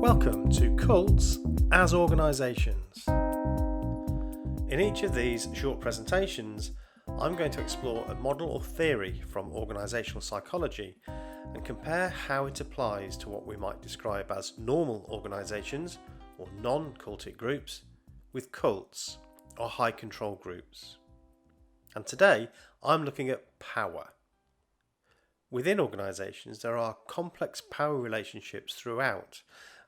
Welcome to Cults as Organisations. In each of these short presentations, I'm going to explore a model or theory from organisational psychology and compare how it applies to what we might describe as normal organisations or non-cultic groups with cults or high control groups. And today I'm looking at power. Within organisations there are complex power relationships throughout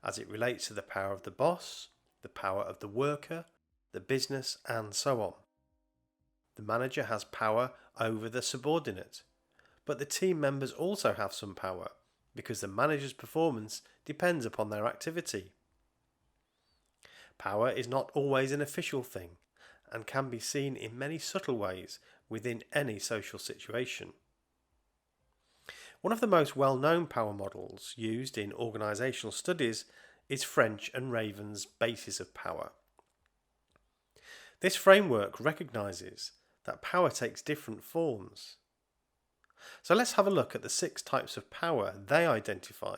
as it relates to the power of the boss, the power of the worker, the business and so on. The manager has power over the subordinate, but the team members also have some power because the manager's performance depends upon their activity. Power is not always an official thing and can be seen in many subtle ways within any social situation. One of the most well-known power models used in organisational studies is French and Raven's basis of power. This framework recognises that power takes different forms. So let's have a look at the 6 types of power they identify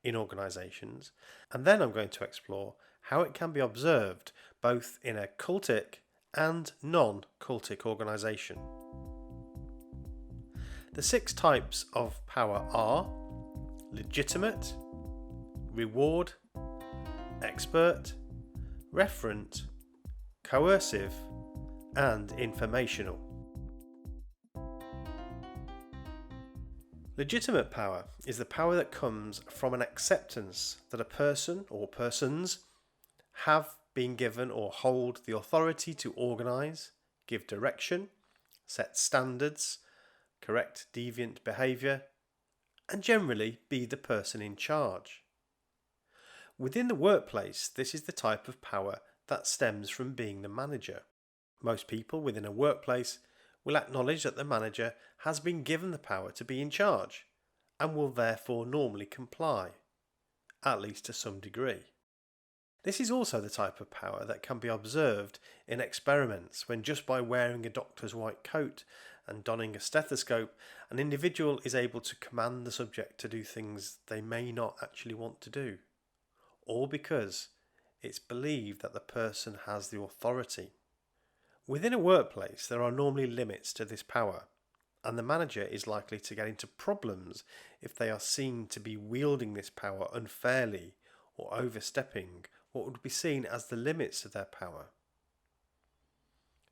in organisations, and then I'm going to explore how it can be observed both in a cultic and non-cultic organisation. The 6 types of power are legitimate, reward, expert, referent, coercive, and informational. Legitimate power is the power that comes from an acceptance that a person or persons have been given or hold the authority to organise, give direction, set standards, correct deviant behaviour, and generally be the person in charge. Within the workplace, this is the type of power that stems from being the manager. Most people within a workplace will acknowledge that the manager has been given the power to be in charge and will therefore normally comply, at least to some degree. This is also the type of power that can be observed in experiments when just by wearing a doctor's white coat and donning a stethoscope, an individual is able to command the subject to do things they may not actually want to do, all because it's believed that the person has the authority. Within a workplace, there are normally limits to this power, and the manager is likely to get into problems if they are seen to be wielding this power unfairly or overstepping what would be seen as the limits of their power.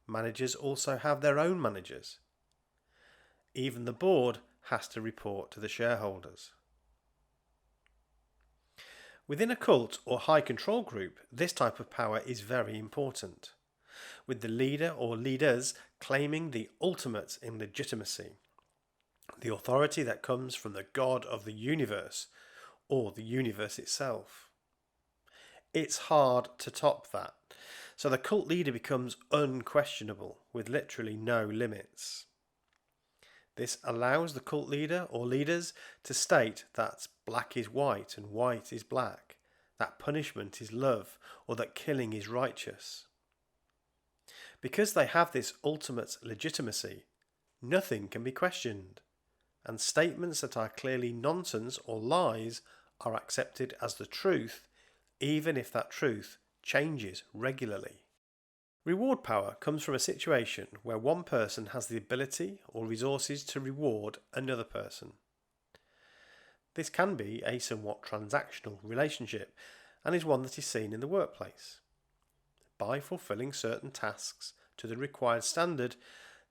Managers also have their own managers. Even the board has to report to the shareholders. Within a cult or high control group, this type of power is very important, with the leader or leaders claiming the ultimate in legitimacy, the authority that comes from the God of the universe or the universe itself. It's hard to top that, so the cult leader becomes unquestionable with literally no limits. This allows the cult leader or leaders to state that black is white and white is black, that punishment is love, or that killing is righteous. Because they have this ultimate legitimacy, nothing can be questioned, and statements that are clearly nonsense or lies are accepted as the truth, even if that truth changes regularly. Reward power comes from a situation where one person has the ability or resources to reward another person. This can be a somewhat transactional relationship and is one that is seen in the workplace. By fulfilling certain tasks to the required standard,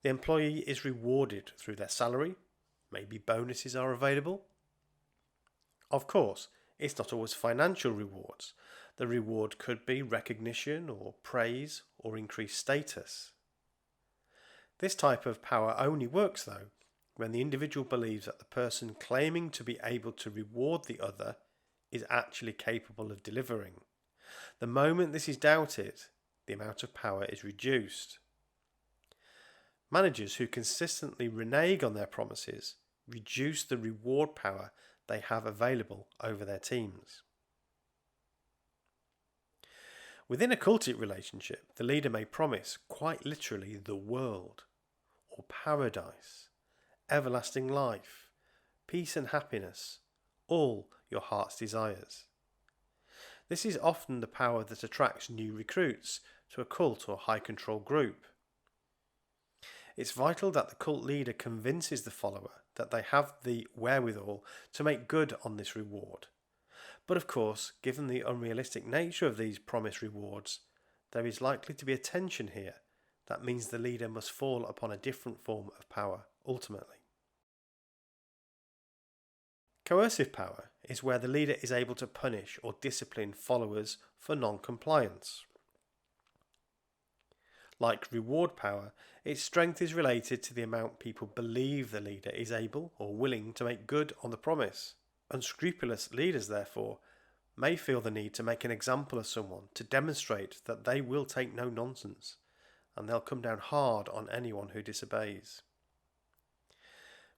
the employee is rewarded through their salary, maybe bonuses are available. Of course, it's not always financial rewards. The reward could be recognition or praise or increased status. This type of power only works though when the individual believes that the person claiming to be able to reward the other is actually capable of delivering. The moment this is doubted, the amount of power is reduced. Managers who consistently renege on their promises reduce the reward power they have available over their teams. Within a cultic relationship, the leader may promise quite literally the world, or paradise, everlasting life, peace and happiness, all your heart's desires. This is often the power that attracts new recruits to a cult or high control group. It's vital that the cult leader convinces the follower that they have the wherewithal to make good on this reward. But of course, given the unrealistic nature of these promised rewards, there is likely to be a tension here. That means the leader must fall upon a different form of power ultimately. Coercive power is where the leader is able to punish or discipline followers for non-compliance. Like reward power, its strength is related to the amount people believe the leader is able or willing to make good on the promise. Unscrupulous leaders, therefore, may feel the need to make an example of someone to demonstrate that they will take no nonsense, and they'll come down hard on anyone who disobeys.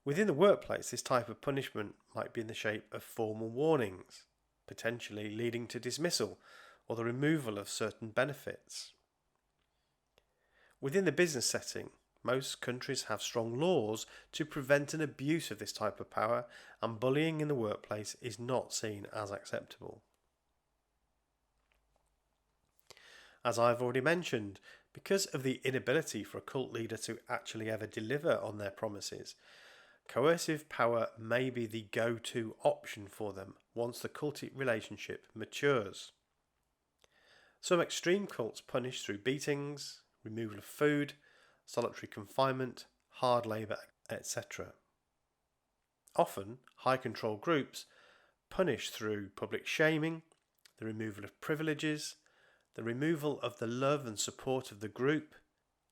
Within the workplace, this type of punishment might be in the shape of formal warnings, potentially leading to dismissal or the removal of certain benefits. Within the business setting, most countries have strong laws to prevent an abuse of this type of power, and bullying in the workplace is not seen as acceptable. As I've already mentioned, because of the inability for a cult leader to actually ever deliver on their promises, coercive power may be the go-to option for them once the cultic relationship matures. Some extreme cults punish through beatings, removal of food, solitary confinement, hard labour, etc. Often, high control groups punish through public shaming, the removal of privileges, the removal of the love and support of the group,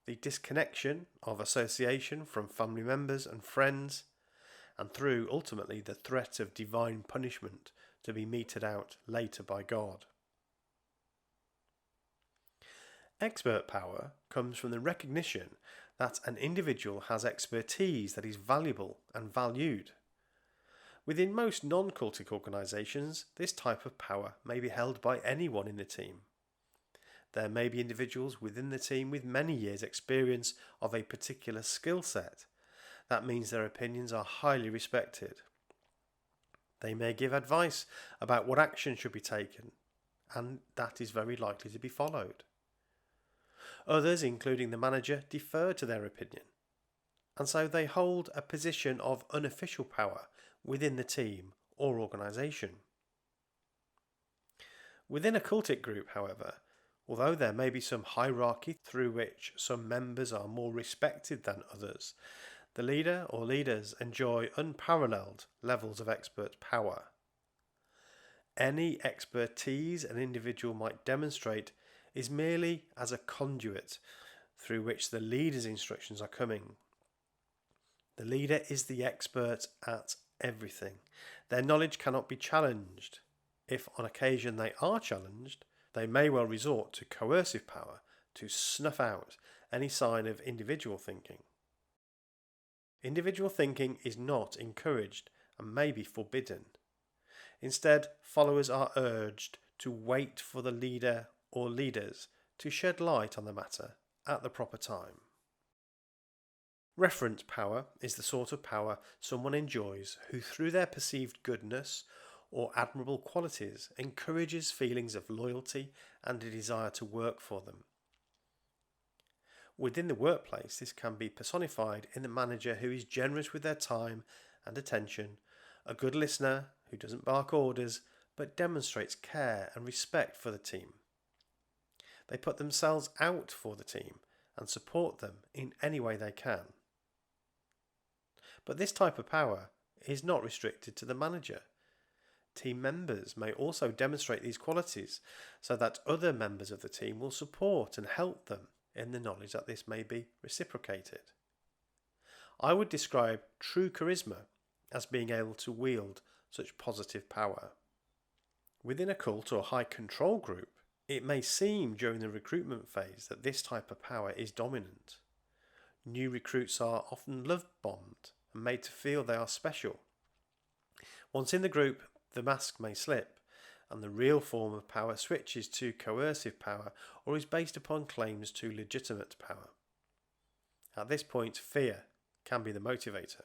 the disconnection of association from family members and friends, and through ultimately the threat of divine punishment to be meted out later by God. Expert power comes from the recognition that an individual has expertise that is valuable and valued. Within most non-cultic organisations, this type of power may be held by anyone in the team. There may be individuals within the team with many years' experience of a particular skill set. That means their opinions are highly respected. They may give advice about what action should be taken, and that is very likely to be followed. Others, including the manager, defer to their opinion, and so they hold a position of unofficial power within the team or organisation. Within a cultic group, however, although there may be some hierarchy through which some members are more respected than others, the leader or leaders enjoy unparalleled levels of expert power. Any expertise an individual might demonstrate is merely as a conduit through which the leader's instructions are coming. The leader is the expert at everything. Their knowledge cannot be challenged. If on occasion they are challenged, they may well resort to coercive power to snuff out any sign of individual thinking. Individual thinking is not encouraged and may be forbidden. Instead, followers are urged to wait for the leader or leaders to shed light on the matter at the proper time. Reference power is the sort of power someone enjoys who, through their perceived goodness or admirable qualities, encourages feelings of loyalty and a desire to work for them. Within the workplace, this can be personified in the manager who is generous with their time and attention, a good listener who doesn't bark orders but demonstrates care and respect for the team. They put themselves out for the team and support them in any way they can. But this type of power is not restricted to the manager. Team members may also demonstrate these qualities so that other members of the team will support and help them in the knowledge that this may be reciprocated. I would describe true charisma as being able to wield such positive power. Within a cult or high control group, it may seem during the recruitment phase that this type of power is dominant. New recruits are often love-bombed and made to feel they are special. Once in the group, the mask may slip, and the real form of power switches to coercive power or is based upon claims to legitimate power. At this point, fear can be the motivator.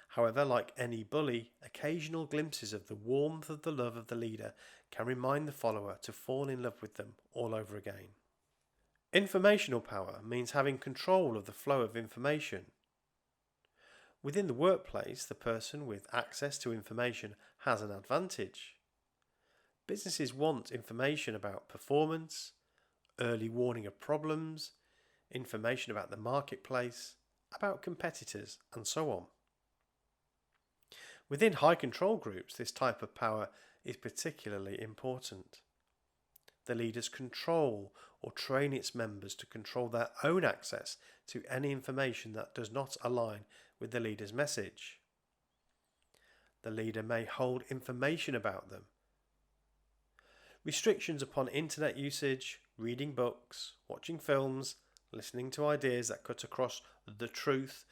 However, like any bully, occasional glimpses of the warmth of the love of the leader can remind the follower to fall in love with them all over again. Informational power means having control of the flow of information. Within the workplace, the person with access to information has an advantage. Businesses want information about performance, early warning of problems, information about the marketplace, about competitors, and so on. Within high control groups, this type of power is particularly important. The leaders control or train its members to control their own access to any information that does not align with the leader's message. The leader may hold information about them. Restrictions upon internet usage, reading books, watching films, listening to ideas that cut across the truth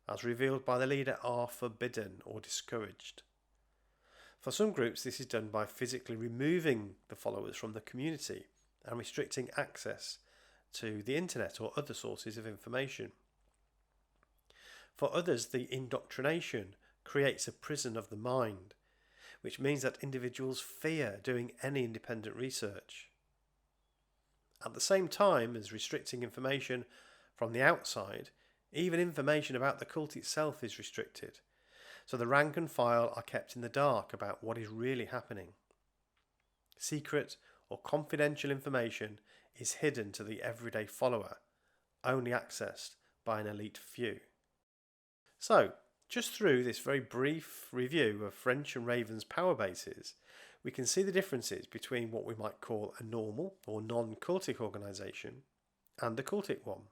as revealed by the leader are forbidden or discouraged. For some groups, this is done by physically removing the followers from the community and restricting access to the internet or other sources of information. For others, the indoctrination creates a prison of the mind, which means that individuals fear doing any independent research. At the same time as restricting information from the outside, even information about the cult itself is restricted, so the rank and file are kept in the dark about what is really happening. Secret or confidential information is hidden to the everyday follower, only accessed by an elite few. So, just through this very brief review of French and Raven's power bases, we can see the differences between what we might call a normal or non-cultic organisation and a cultic one.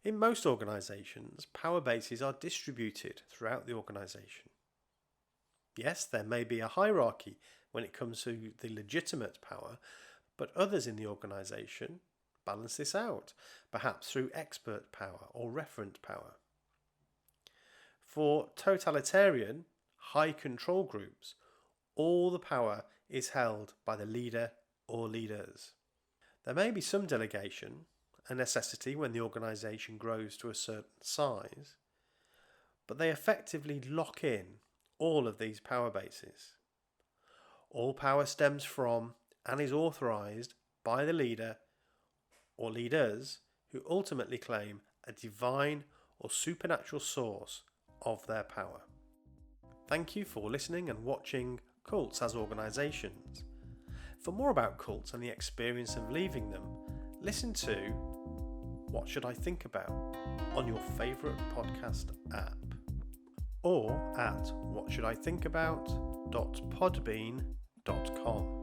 In most organisations, power bases are distributed throughout the organisation. Yes, there may be a hierarchy when it comes to the legitimate power, but others in the organisation balance this out, perhaps through expert power or referent power. For totalitarian, high control groups, all the power is held by the leader or leaders. There may be some delegation, a necessity when the organisation grows to a certain size, but they effectively lock in all of these power bases. All power stems from and is authorised by the leader or leaders who ultimately claim a divine or supernatural source of their power. Thank you for listening and watching Cults as Organisations. For more about cults and the experience of leaving them, listen to What Should I Think About on your favourite podcast app or at whatshouldithinkabout.podbean.com.